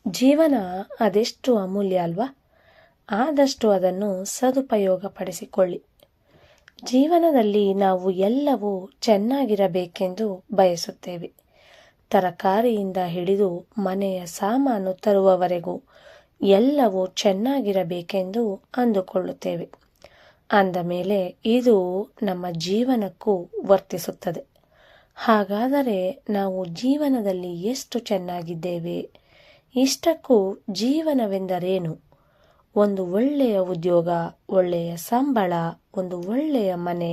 ಜೀವನ ಅದೆಷ್ಟು ಅಮೂಲ್ಯ ಅಲ್ವಾ? ಆದಷ್ಟು ಅದನ್ನು ಸದುಪಯೋಗಪಡಿಸಿಕೊಳ್ಳಿ. ಜೀವನದಲ್ಲಿ ನಾವು ಎಲ್ಲವೂ ಚೆನ್ನಾಗಿರಬೇಕೆಂದು ಬಯಸುತ್ತೇವೆ. ತರಕಾರಿಯಿಂದ ಹಿಡಿದು ಮನೆಯ ಸಾಮಾನು ತರುವವರೆಗೂ ಎಲ್ಲವೂ ಚೆನ್ನಾಗಿರಬೇಕೆಂದು ಅಂದುಕೊಳ್ಳುತ್ತೇವೆ. ಅಂದ ಮೇಲೆ ಇದು ನಮ್ಮ ಜೀವನಕ್ಕೂ ವರ್ತಿಸುತ್ತದೆ. ಹಾಗಾದರೆ ನಾವು ಜೀವನದಲ್ಲಿ ಎಷ್ಟು ಚೆನ್ನಾಗಿದ್ದೇವೆ? ಇಷ್ಟಕ್ಕೂ ಜೀವನವೆಂದರೇನು? ಒಂದು ಒಳ್ಳೆಯ ಉದ್ಯೋಗ, ಒಳ್ಳೆಯ ಸಂಬಳ, ಒಂದು ಒಳ್ಳೆಯ ಮನೆ,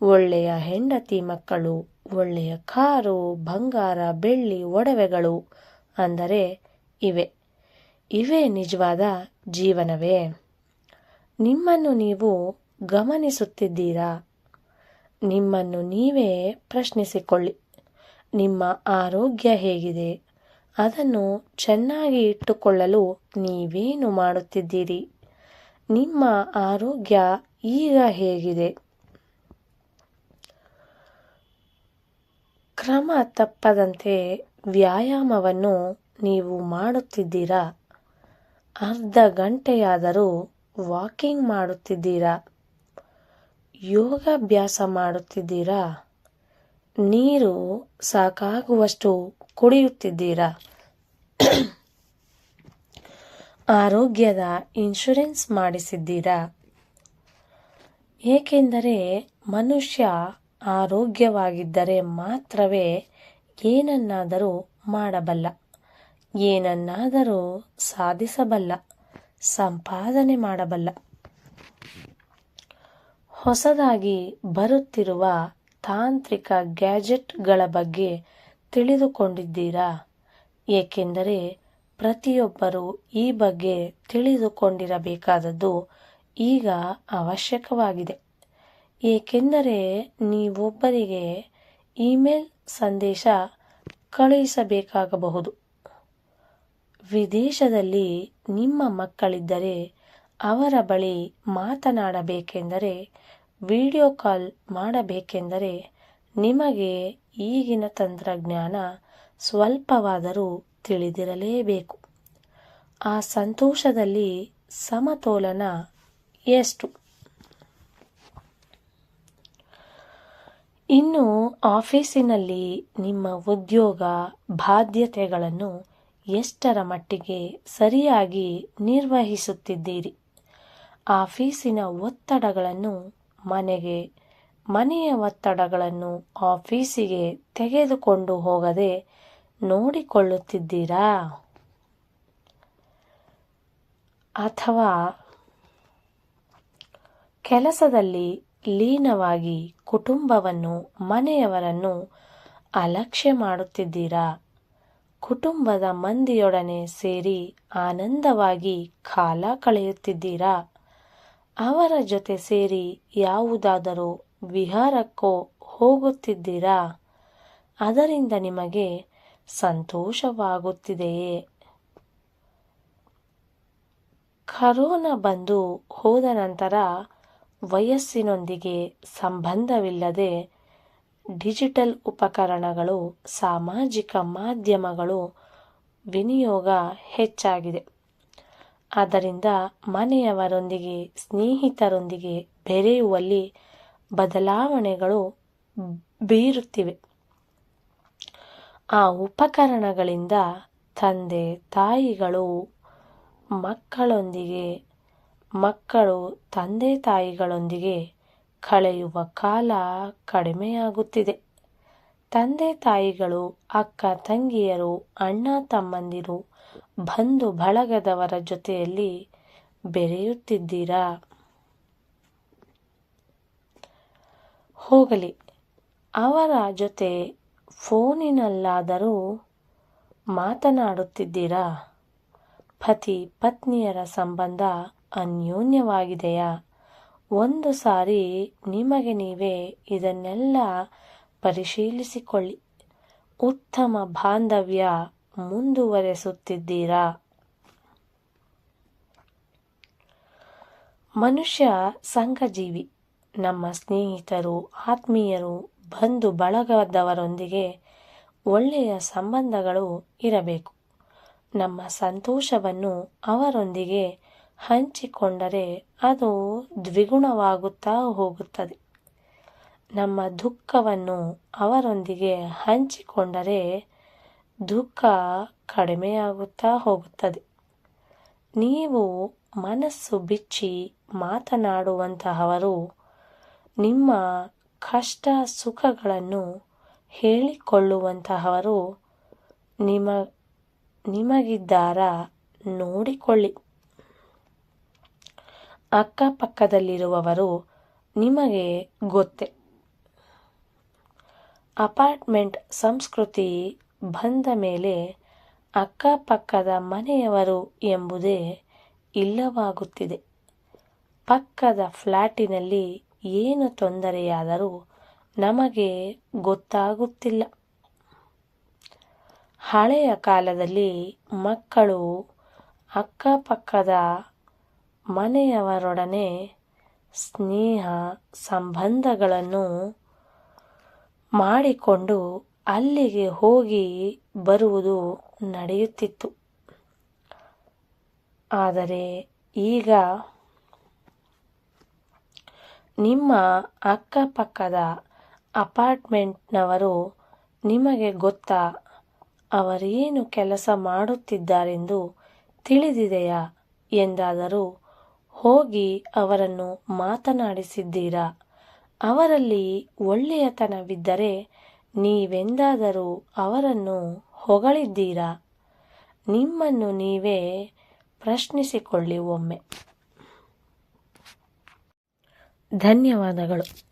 ಒಳ್ಳೆಯ ಹೆಂಡತಿ ಮಕ್ಕಳು, ಒಳ್ಳೆಯ ಕಾರು, ಬಂಗಾರ, ಬೆಳ್ಳಿ, ಒಡವೆಗಳು ಅಂದರೆ ಇವೇ ನಿಜವಾದ ಜೀವನವೇ? ನಿಮ್ಮನ್ನು ನೀವು ಗಮನಿಸುತ್ತಿದ್ದೀರಾ? ನಿಮ್ಮನ್ನು ನೀವೇ ಪ್ರಶ್ನಿಸಿಕೊಳ್ಳಿ. ನಿಮ್ಮ ಆರೋಗ್ಯ ಹೇಗಿದೆ? ಅದನ್ನು ಚೆನ್ನಾಗಿ ಇಟ್ಟುಕೊಳ್ಳಲು ನೀವೇನು ಮಾಡುತ್ತಿದ್ದೀರಿ? ನಿಮ್ಮ ಆರೋಗ್ಯ ಈಗ ಹೇಗಿದೆ? ಕ್ರಮ ತಪ್ಪದಂತೆ ವ್ಯಾಯಾಮವನ್ನು ನೀವು ಮಾಡುತ್ತಿದ್ದೀರಾ? ಅರ್ಧ ಗಂಟೆಯಾದರೂ ವಾಕಿಂಗ್ ಮಾಡುತ್ತಿದ್ದೀರಾ? ಯೋಗಾಭ್ಯಾಸ ಮಾಡುತ್ತಿದ್ದೀರಾ? ನೀರು ಸಾಕಾಗುವಷ್ಟು ಕುಡಿಯುತ್ತಿದ್ದೀರಾ? ಆರೋಗ್ಯದ ಇನ್ಶೂರೆನ್ಸ್ ಮಾಡಿಸಿದ್ದೀರಾ? ಏಕೆಂದರೆ ಮನುಷ್ಯ ಆರೋಗ್ಯವಾಗಿದ್ದರೆ ಮಾತ್ರವೇ ಏನನ್ನಾದರೂ ಮಾಡಬಲ್ಲ, ಏನನ್ನಾದರೂ ಸಾಧಿಸಬಲ್ಲ, ಸಂಪಾದನೆ ಮಾಡಬಲ್ಲ. ಹೊಸದಾಗಿ ಬರುತ್ತಿರುವ ತಾಂತ್ರಿಕ ಗ್ಯಾಜೆಟ್ಗಳ ಬಗ್ಗೆ ತಿಳಿದುಕೊಂಡಿದ್ದೀರಾ? ಏಕೆಂದರೆ ಪ್ರತಿಯೊಬ್ಬರೂ ಈ ಬಗ್ಗೆ ತಿಳಿದುಕೊಂಡಿರಬೇಕಾದದ್ದು ಈಗ ಅವಶ್ಯಕವಾಗಿದೆ. ಏಕೆಂದರೆ ನೀವೊಬ್ಬರಿಗೆ ಇಮೇಲ್ ಸಂದೇಶ ಕಳುಹಿಸಬೇಕಾಗಬಹುದು. ವಿದೇಶದಲ್ಲಿ ನಿಮ್ಮ ಮಕ್ಕಳಿದ್ದರೆ ಅವರ ಬಳಿ ಮಾತನಾಡಬೇಕೆಂದರೆ, ವಿಡಿಯೋ ಕಾಲ್ ಮಾಡಬೇಕೆಂದರೆ ನಿಮಗೆ ಈಗಿನ ತಂತ್ರಜ್ಞಾನ ಸ್ವಲ್ಪವಾದರೂ ತಿಳಿದಿರಲೇಬೇಕು. ಆ ಸಂತೋಷದಲ್ಲಿ ಸಮತೋಲನ ಎಷ್ಟು? ಇನ್ನು ಆಫೀಸಿನಲ್ಲಿ ನಿಮ್ಮ ಉದ್ಯೋಗ ಬಾಧ್ಯತೆಗಳನ್ನು ಎಷ್ಟರ ಮಟ್ಟಿಗೆ ಸರಿಯಾಗಿ ನಿರ್ವಹಿಸುತ್ತಿದ್ದೀರಿ? ಆಫೀಸಿನ ಒತ್ತಡಗಳನ್ನು ಮನೆಗೆ, ಮನೆಯ ಒತ್ತಡಗಳನ್ನು ಆಫೀಸಿಗೆ ತೆಗೆದುಕೊಂಡು ಹೋಗದೆ ನೋಡಿಕೊಳ್ಳುತ್ತಿದ್ದೀರಾ? ಅಥವಾ ಕೆಲಸದಲ್ಲಿ ಲೀನವಾಗಿ ಕುಟುಂಬವನ್ನು, ಮನೆಯವರನ್ನು ಅಲಕ್ಷ್ಯ ಮಾಡುತ್ತಿದ್ದೀರಾ? ಕುಟುಂಬದ ಮಂದಿಯೊಡನೆ ಸೇರಿ ಆನಂದವಾಗಿ ಕಾಲ ಕಳೆಯುತ್ತಿದ್ದೀರಾ? ಅವರ ಜೊತೆ ಸೇರಿ ಯಾವುದಾದರೂ ವಿಹಾರಕ್ಕೋ ಹೋಗುತ್ತಿದ್ದೀರಾ? ಅದರಿಂದ ನಿಮಗೆ ಸಂತೋಷವಾಗುತ್ತಿದೆಯೇ? ಕರೋನಾ ಬಂದು ಹೋದ ನಂತರ ವಯಸ್ಸಿನೊಂದಿಗೆ ಸಂಬಂಧವಿಲ್ಲದೆ ಡಿಜಿಟಲ್ ಉಪಕರಣಗಳು, ಸಾಮಾಜಿಕ ಮಾಧ್ಯಮಗಳು ವಿನಿಯೋಗ ಹೆಚ್ಚಾಗಿದೆ. ಆದ್ದರಿಂದ ಮನೆಯವರೊಂದಿಗೆ, ಸ್ನೇಹಿತರೊಂದಿಗೆ ಬೆರೆಯುವಲ್ಲಿ ಬದಲಾವಣೆಗಳು ಬೀರುತ್ತಿವೆ. ಆ ಉಪಕರಣಗಳಿಂದ ತಂದೆ ತಾಯಿಗಳು ಮಕ್ಕಳೊಂದಿಗೆ, ಮಕ್ಕಳು ತಂದೆ ತಾಯಿಗಳೊಂದಿಗೆ ಕಳೆಯುವ ಕಾಲ ಕಡಿಮೆಯಾಗುತ್ತಿದೆ. ತಂದೆ ತಾಯಿಗಳು, ಅಕ್ಕ ತಂಗಿಯರು, ಅಣ್ಣ ತಮ್ಮಂದಿರು, ಬಂಧು ಬಳಗದವರ ಜೊತೆಯಲ್ಲಿ ಬೆರೆಯುತ್ತಿದ್ದೀರಾ? ಹೋಗಲಿ, ಅವರ ಜೊತೆ ಫೋನಿನಲ್ಲಾದರೂ ಮಾತನಾಡುತ್ತಿದ್ದೀರಾ? ಪತಿ ಪತ್ನಿಯರ ಸಂಬಂಧ ಅನ್ಯೋನ್ಯವಾಗಿದೆಯಾ? ಒಂದು ಸಾರಿ ನಿಮಗೆ ನೀವೇ ಇದನ್ನೆಲ್ಲ ಪರಿಶೀಲಿಸಿಕೊಳ್ಳಿ. ಉತ್ತಮ ಬಾಂಧವ್ಯ ಮುಂದುವರೆಸುತ್ತಿದ್ದೀರಾ? ಮನುಷ್ಯ ಸಂಘಜೀವಿ. ನಮ್ಮ ಸ್ನೇಹಿತರು, ಆತ್ಮೀಯರು, ಬಂಧು ಬಳಗದವರೊಂದಿಗೆ ಒಳ್ಳೆಯ ಸಂಬಂಧಗಳು ಇರಬೇಕು. ನಮ್ಮ ಸಂತೋಷವನ್ನು ಅವರೊಂದಿಗೆ ಹಂಚಿಕೊಂಡರೆ ಅದು ದ್ವಿಗುಣವಾಗುತ್ತಾ ಹೋಗುತ್ತದೆ. ನಮ್ಮ ದುಃಖವನ್ನು ಅವರೊಂದಿಗೆ ಹಂಚಿಕೊಂಡರೆ ದುಃಖ ಕಡಿಮೆಯಾಗುತ್ತಾ ಹೋಗುತ್ತದೆ. ನೀವು ಮನಸ್ಸು ಬಿಚ್ಚಿ ಮಾತನಾಡುವಂತಹವರು, ನಿಮ್ಮ ಕಷ್ಟ ಸುಖಗಳನ್ನು ಹೇಳಿಕೊಳ್ಳುವಂತಹವರು ನಿಮಗಿದ್ದಾರಾ ನೋಡಿಕೊಳ್ಳಿ. ಅಕ್ಕಪಕ್ಕದಲ್ಲಿರುವವರು ನಿಮಗೆ ಗೊತ್ತೇ. ಅಪಾರ್ಟ್ಮೆಂಟ್ ಸಂಸ್ಕೃತಿ ಬಂದ ಮೇಲೆ ಅಕ್ಕಪಕ್ಕದ ಮನೆಯವರು ಎಂಬುದೇ ಇಲ್ಲವಾಗುತ್ತಿದೆ. ಪಕ್ಕದ ಫ್ಲ್ಯಾಟಿನಲ್ಲಿ ಏನು ತೊಂದರೆಯಾದರೂ ನಮಗೆ ಗೊತ್ತಾಗುತ್ತಿಲ್ಲ. ಹಳೆಯ ಕಾಲದಲ್ಲಿ ಮಕ್ಕಳು ಅಕ್ಕಪಕ್ಕದ ಮನೆಯವರೊಡನೆ ಸ್ನೇಹ ಸಂಬಂಧಗಳನ್ನು ಮಾಡಿಕೊಂಡು ಅಲ್ಲಿಗೆ ಹೋಗಿ ಬರುವುದು ನಡೆಯುತ್ತಿತ್ತು. ಆದರೆ ಈಗ ನಿಮ್ಮ ಅಕ್ಕಪಕ್ಕದ ಅಪಾರ್ಟ್ಮೆಂಟ್ನವರು ನಿಮಗೆ ಗೊತ್ತಾ? ಅವರೇನು ಕೆಲಸ ಮಾಡುತ್ತಿದ್ದಾರೆಂದು ತಿಳಿದಿದೆಯಾ ಎಂದಾದರೂ ಹೋಗಿ ಅವರನ್ನು ಮಾತನಾಡಿಸಿದ್ದೀರಾ? ಅವರಲ್ಲಿ ಒಳ್ಳೆಯತನವಿದ್ದರೆ ನೀವೆಂದಾದರೂ ಅವರನ್ನು ಹೊಗಳಿದ್ದೀರಾ? ನಿಮ್ಮನ್ನು ನೀವೇ ಪ್ರಶ್ನಿಸಿಕೊಳ್ಳಿ ಒಮ್ಮೆ. ಧನ್ಯವಾದಗಳು.